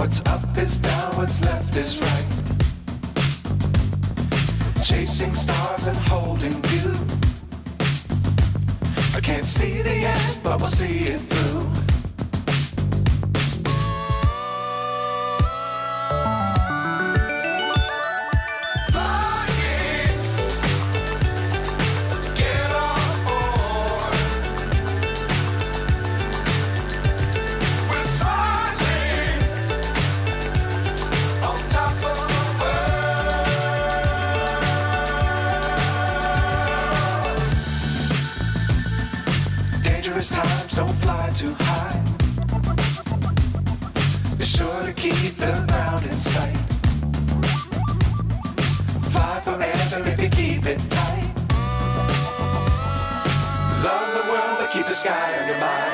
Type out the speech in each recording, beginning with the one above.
What's up is down, what's left is right. Chasing stars and holding you. I can't see the end, but we'll see it through. Times don't fly too high. Be sure to keep the ground in sight. Fly forever if you keep it tight. Love the world but keep the sky on your mind.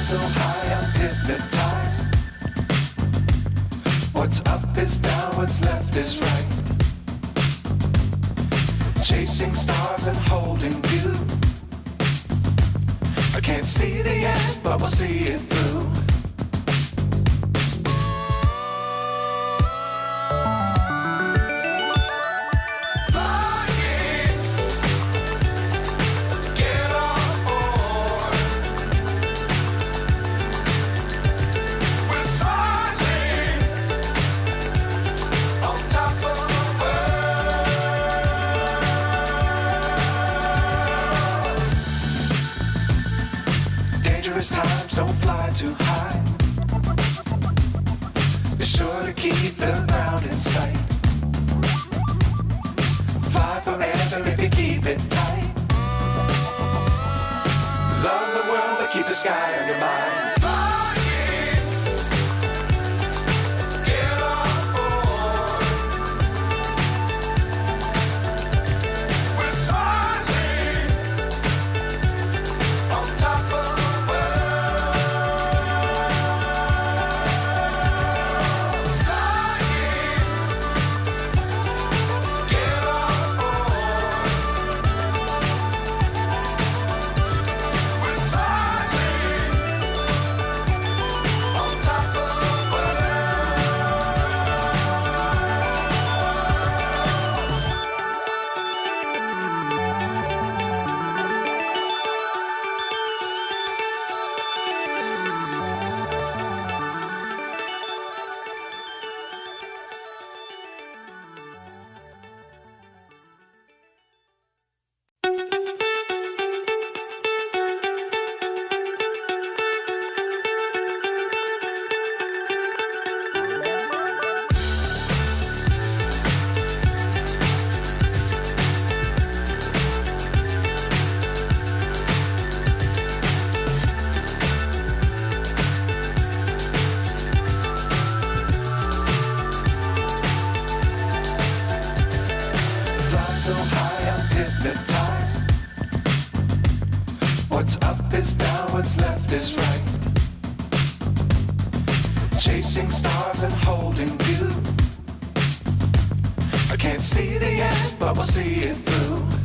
So high I'm hypnotized. What's up is down, what's left is right. Chasing stars and holding you. I can't see the end, but we'll see it through. Times don't fly too high. Be sure to keep the ground in sight. Fly forever if you keep it tight. Love the world but keep the sky on your mind. So high I'm hypnotized. What's up is down, what's left is right. Chasing stars and holding you. I can't see the end, but we'll see it through.